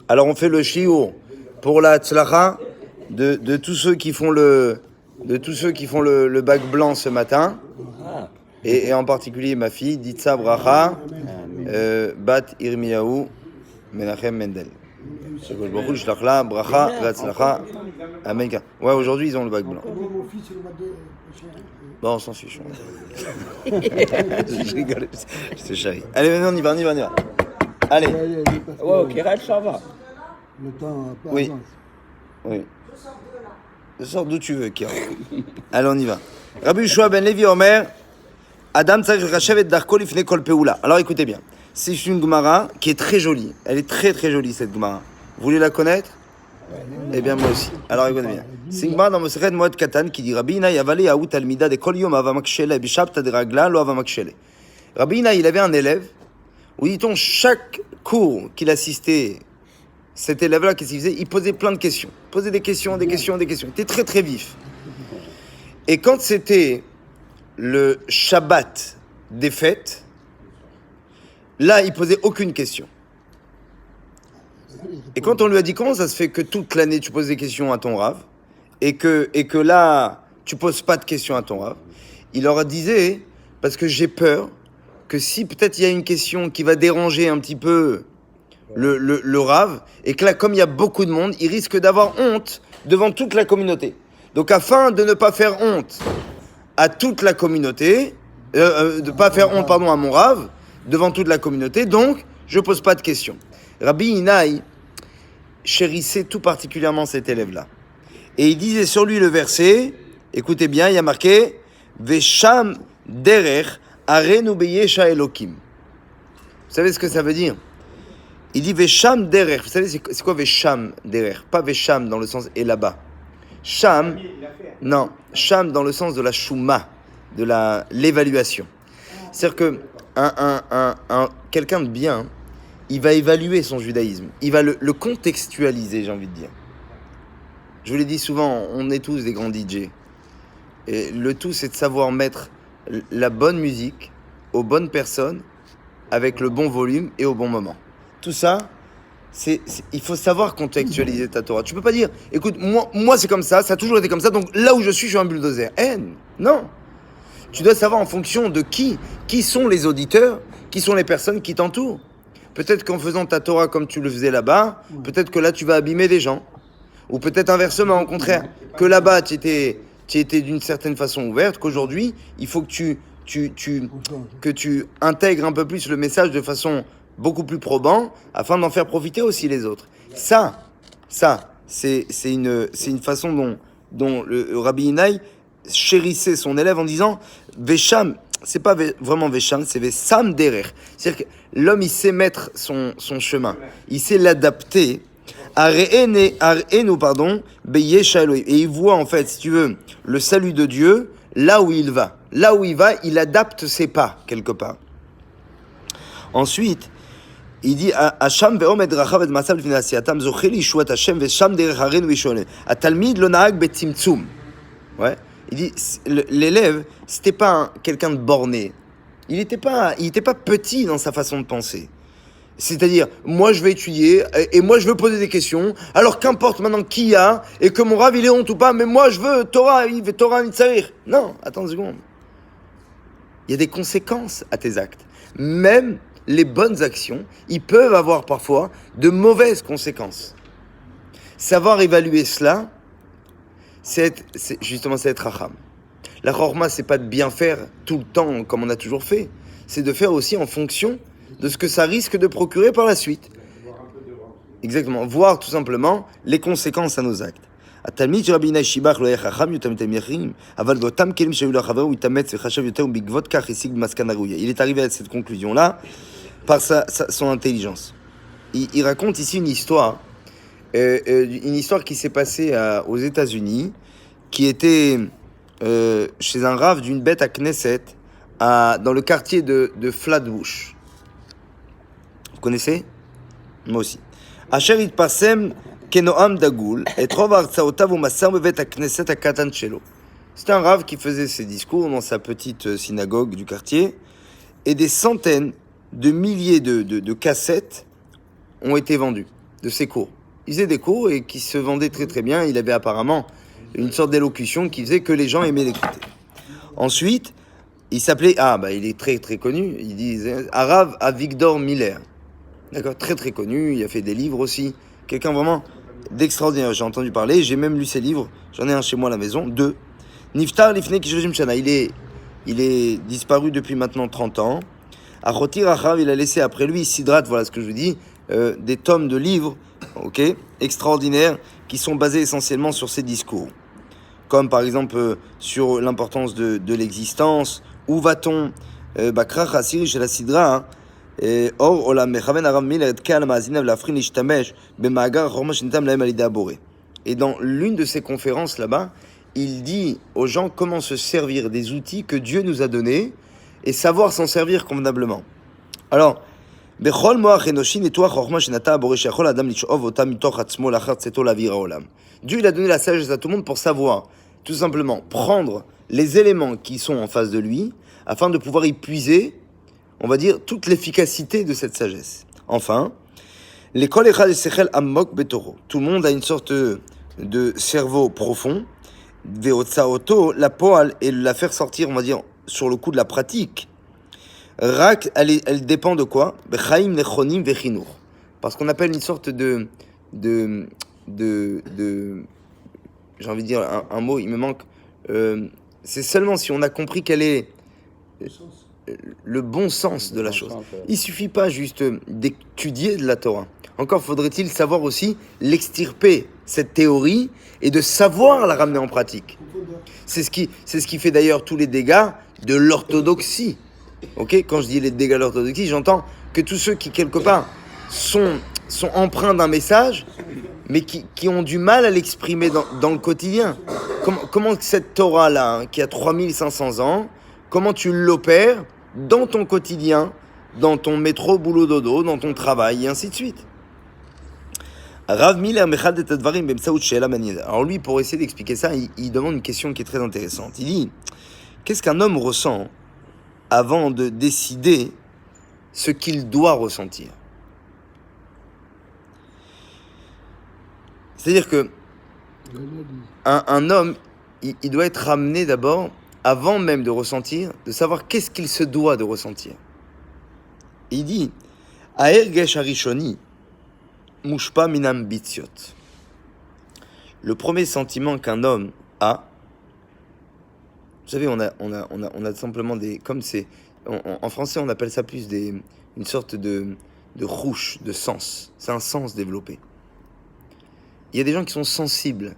Alors on fait le shiur pour la tzlacha de tous ceux qui font le bac blanc ce matin, et en particulier ma fille, Ditsa Bracha, Bat Irmiyahu Menachem Mendel. Bracha, Vatzlacha, Amen. Ouais, aujourd'hui ils ont le bac blanc. Bon, on s'en fiche. Je rigole, je te charrie. Allez, venez, on y va. Allez. Ouais, ok, ça va. Le temps pas Oui. avance. Oui. Sors d'où tu veux, Kira. Allez, on y va. Rabbi Yeshua ben Levi Omer, Adam tzarich rashev et darko lifnei kol peula. Alors écoutez bien, c'est une Gemara qui est très jolie. Elle est très très jolie cette Gemara. Vous voulez la connaître? Eh bien moi aussi. Alors écoutez bien. C'est une Gemara dans Masechet Moed Katan qui dit Rabbi Ina yavale yahu talmida de kol yom ava makshele bishabta de ragla lo ava makshele. Rabbi Ina, il avait un élève où dit-on chaque cours qu'il assistait, cet élève-là, qu'est-ce qu'il faisait? Il posait plein de questions. Il posait des questions. Il était très très vif. Et quand c'était le Shabbat des fêtes, là, il posait aucune question. Et quand on lui a dit comment ça se fait que toute l'année tu poses des questions à ton Rav et que là tu poses pas de questions à ton Rav, il leur disait parce que j'ai peur que si peut-être il y a une question qui va déranger un petit peu le Rav et que là comme il y a beaucoup de monde, il risque d'avoir honte devant toute la communauté. Donc afin de ne pas faire honte à toute la communauté, de pas faire honte à mon Rav devant toute la communauté, donc je pose pas de questions. Rabbi Inaï chérissait tout particulièrement cet élève-là. Et il disait sur lui le verset, écoutez bien, il y a marqué Vesham derer arenu beyesha elokim. Vous savez ce que ça veut dire? Il dit Vesham derer. Vous savez c'est quoi Vesham derer? Pas Vesham dans le sens et là-bas. Sham, non, Sham dans le sens de la chouma, de l'évaluation. C'est-à-dire que quelqu'un de bien, il va évaluer son judaïsme, il va le contextualiser, j'ai envie de dire. Je vous l'ai dit souvent, on est tous des grands DJ. Et le tout, c'est de savoir mettre la bonne musique aux bonnes personnes, avec le bon volume et au bon moment. Tout ça, il faut savoir contextualiser ta Torah. Tu peux pas dire, écoute, moi c'est comme ça a toujours été comme ça, donc là où je suis un bulldozer. Non. Tu dois savoir en fonction de qui sont les auditeurs, qui sont les personnes qui t'entourent. Peut-être qu'en faisant ta Torah comme tu le faisais là-bas, peut-être que là tu vas abîmer des gens. Ou peut-être inversement, au contraire, que là-bas tu étais d'une certaine façon ouverte, qu'aujourd'hui il faut que tu intègres un peu plus le message de façon beaucoup plus probante afin d'en faire profiter aussi les autres. Ça, c'est une façon dont le Rabbi Inaï chérissait son élève en disant Vesham. C'est pas vraiment Vesham, c'est Vesham derer. C'est-à-dire que l'homme, il sait mettre son chemin. Il sait l'adapter. Beyesha Elohim. Et il voit, en fait, si tu veux, le salut de Dieu là où il va. Là où il va, il adapte ses pas, quelque part. Ensuite, il dit Hasham ve'omed rachav et masav lifnei asiyatam zochel yishuat Hashem ve'sham derech harenu v'shone. Atalmid lo nahag betzimtzum. Ouais. Il dit, l'élève, c'était pas quelqu'un de borné. Il était pas petit dans sa façon de penser. C'est-à-dire, moi je vais étudier, et moi je veux poser des questions, alors qu'importe maintenant qui y a, et que mon Rav il est honte ou pas, mais moi je veux Torah Nitzarir. Non, attends une seconde. Il y a des conséquences à tes actes. Même les bonnes actions, ils peuvent avoir parfois de mauvaises conséquences. Savoir évaluer cela, c'est être racham. La chorma, c'est pas de bien faire tout le temps comme on a toujours fait. C'est de faire aussi en fonction de ce que ça risque de procurer par la suite. Exactement. Voir tout simplement les conséquences à nos actes. Il est arrivé à cette conclusion-là par son intelligence. Il raconte ici une histoire qui s'est passée aux États-Unis, qui était chez un rave d'une bête à Knesset, dans le quartier de Flatbush. Vous connaissez? Moi aussi. Asher itpasem kenoam dagul et trov artsaotav umasam bevet Knesset akatan shelo. C'était un rave qui faisait ses discours dans sa petite synagogue du quartier, et des centaines de milliers de cassettes ont été vendues. de ses cours. Il faisait des cours et qui se vendaient très très bien. Il avait apparemment une sorte d'élocution qui faisait que les gens aimaient l'écouter. Ensuite, il s'appelait, il est très très connu, il disait Arav Avigdor Miller. D'accord, très très connu, il a fait des livres aussi. Quelqu'un vraiment d'extraordinaire, j'ai entendu parler, j'ai même lu ses livres, j'en ai un chez moi à la maison, 2. Niftar Lifne Kishvim Shana, il est disparu depuis maintenant 30 ans. Achotir Achav, il a laissé après lui, Sidrat, voilà ce que je vous dis, des tomes de livres, ok, extraordinaires, qui sont basés essentiellement sur ses discours. Comme par exemple sur l'importance de l'existence, où va-t-on, Bakrach Asiri chez la Sidra, Or Olam Mechaven Arav Miller et Kal Maazinav Lafrin Ishtamesh Bemagar Chormash Nitam Lahem Alida Aboré. Et dans l'une de ses conférences là-bas, il dit aux gens comment se servir des outils que Dieu nous a donnés et savoir s'en servir convenablement. Alors, Bechol Moach Enoshin et Toach Chormash Shenata Aboré Shechol Adam Lishov Ota Mitoch Atzmo Lachar Tzeto Lavira Olam. Dieu il a donné la sagesse à tout le monde pour savoir, tout simplement, prendre les éléments qui sont en face de lui afin de pouvoir y puiser, on va dire, toute l'efficacité de cette sagesse. Enfin, l'école Echad Sechel Ammok Betoro. Tout le monde a une sorte de cerveau profond. Veotsaoto, la poal, et la faire sortir, on va dire, sur le coup de la pratique. Rak, elle dépend de quoi? Bechaim Nechonim Vechinur. Parce qu'on appelle une sorte de j'ai envie de dire un mot, il me manque. C'est seulement si on a compris quel est le bon sens de la chose. Il suffit pas juste d'étudier de la Torah. Encore faudrait-il savoir aussi l'extirper, cette théorie, et de savoir la ramener en pratique. C'est ce qui fait d'ailleurs tous les dégâts de l'orthodoxie. Ok, quand je dis les dégâts de l'orthodoxie, j'entends que tous ceux qui, quelque part, sont empreints d'un message, mais qui ont du mal à l'exprimer dans le quotidien. Comment cette Torah-là, qui a 3500 ans, comment tu l'opères dans ton quotidien, dans ton métro, boulot, dodo, dans ton travail, et ainsi de suite. Rav Miller, alors lui, pour essayer d'expliquer ça, il demande une question qui est très intéressante. Il dit, qu'est-ce qu'un homme ressent avant de décider ce qu'il doit ressentir? C'est-à-dire que un homme, il doit être ramené d'abord, avant même de ressentir, de savoir qu'est-ce qu'il se doit de ressentir. Il dit, Aergesh Harishoni, Mushpa Minam Bitziot. Le premier sentiment qu'un homme a, vous savez, on a simplement des, comme c'est, en français on appelle ça plus une sorte de rouche, de sens. C'est un sens développé. Il y a des gens qui sont sensibles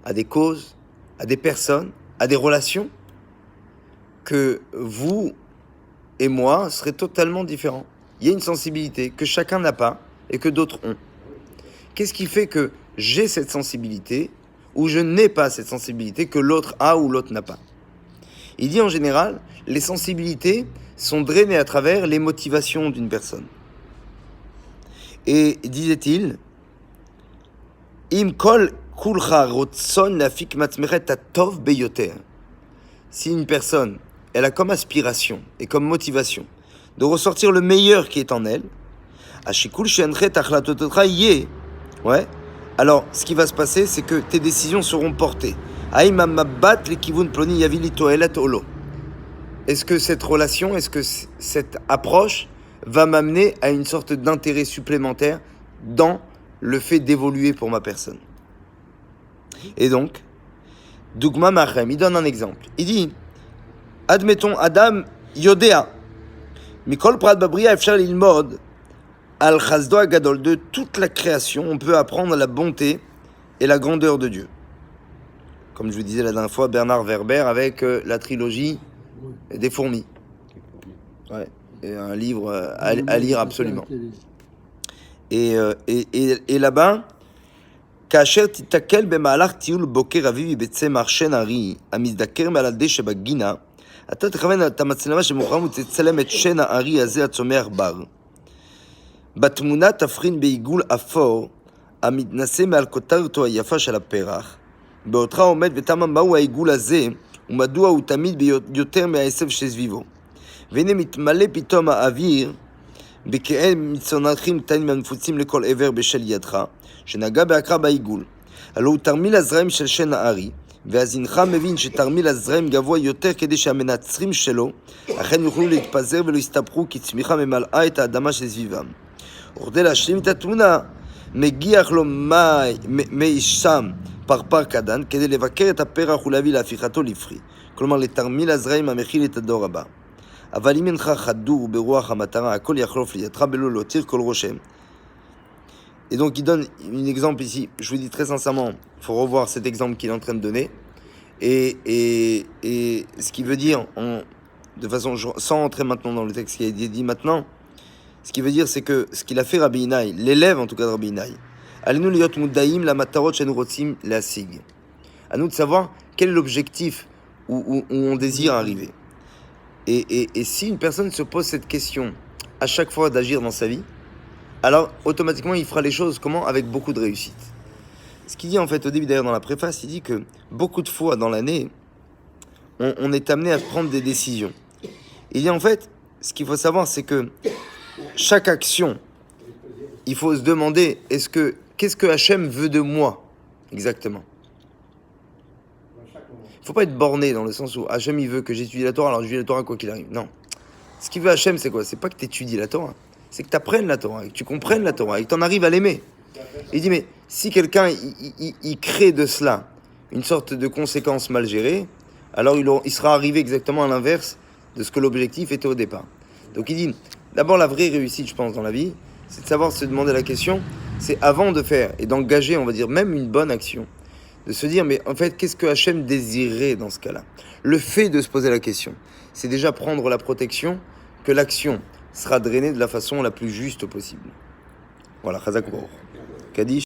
à des causes, à des personnes, à des relations, que vous et moi seraient totalement différents. Il y a une sensibilité que chacun n'a pas et que d'autres ont. Qu'est-ce qui fait que j'ai cette sensibilité ou je n'ai pas cette sensibilité que l'autre a ou l'autre n'a pas? Il dit en général, les sensibilités sont drainées à travers les motivations d'une personne. Et disait-il, Im kol kulcha rotson lafik matzmechet tatov beyoter. Si une personne, elle a comme aspiration et comme motivation de ressortir le meilleur qui est en elle, ashikul she'enchet achlatototra yeh. Ouais. Alors, ce qui va se passer, c'est que tes décisions seront portées. Aïm amabat likivun ploni yavili toelet olo. Est-ce que cette relation, est-ce que cette approche va m'amener à une sorte d'intérêt supplémentaire dans le fait d'évoluer pour ma personne? Et donc, Dougma Machem, il donne un exemple. Il dit, admettons, Adam Yodea, Mikol Prat Babria Efshar Lilmod, Al Chazdo Agadol, de toute la création, on peut apprendre la bonté et la grandeur de Dieu. Comme je vous disais la dernière fois, Bernard Werber avec la trilogie des fourmis. Ouais, et un livre à lire absolument. Et là-bas, כאשר תתקל במהלך טיול בוקר אביבי בצמח שן הארי המזדקר מעל הדשא בגינה, אתה תכוון את המצלמה שמאוחר ותצלם את שן הארי הזה הצומח בר. בתמונה תבחין בעיגול אפור המתנשא מעל כותרתו היפה של הפרח. בעודך עומד ותמה מהו העיגול הזה ומדוע הוא תמיד יותר מהעשב שסביבו. והנה מתמלא פתאום האוויר Beke'en mitzonachim tani manfutsim lekol ever beshel yadcha, shenaga be'akra ba'igul. הלא הוא תרמיל הזרעים של שן הארי, ואז אינך מבין שתרמיל הזרעים גבוה יותר כדי שהמנצרים שלו אכן יוכלו להתפזר ולא יסתבכו כי צמיחה ממלאה את האדמה שסביבם. וכדי להשלים את התמונה, מגיח לו מי שם פרפר קדן כדי לבקר את הפרח ולהביא להפיכתו לפרי, כלומר לתרמיל הזרעים המכיל את הדור הבא. אבל אם אינך חדור ברוח המטרה, הכל יחלוף לידך בלא להותיר כל רושם. Et donc il donne un exemple ici, je vous dis très sincèrement, il faut revoir cet exemple qu'il est en train de donner, et ce qui veut dire, de façon, sans entrer maintenant dans le texte qui a été dit maintenant, ce qui veut dire c'est que ce qu'il a fait Rabbi Inaï, l'élève en tout cas de Rabbi Inaï, Alenu liot muddaim la matarot shenu rotzim leasig. À nous de savoir quel est l'objectif où on désire arriver. Et si une personne se pose cette question à chaque fois d'agir dans sa vie, alors automatiquement il fera les choses comment? Avec beaucoup de réussite. Ce qu'il dit en fait au début d'ailleurs dans la préface, il dit que beaucoup de fois dans l'année, on est amené à prendre des décisions. Il dit en fait, ce qu'il faut savoir c'est que chaque action, il faut se demander qu'est-ce que Hachem veut de moi exactement. Il ne faut pas être borné dans le sens où Hachem il veut que j'étudie la Torah, alors j'étudie la Torah quoi qu'il arrive. Non. Ce qu'il veut Hachem c'est quoi? C'est pas que tu étudies la Torah. C'est que tu apprennes la Torah, que tu comprennes la Torah, et que tu en arrives à l'aimer. Il dit, mais si quelqu'un il crée de cela une sorte de conséquence mal gérée, alors il sera arrivé exactement à l'inverse de ce que l'objectif était au départ. Donc il dit, d'abord la vraie réussite, je pense, dans la vie, c'est de savoir se demander la question, c'est avant de faire et d'engager, on va dire, même une bonne action, de se dire, mais en fait, qu'est-ce que Hachem désirait dans ce cas-là? Le fait de se poser la question, c'est déjà prendre la protection que l'action sera drainé de la façon la plus juste possible. Voilà, Chazak Baruch. Kadish.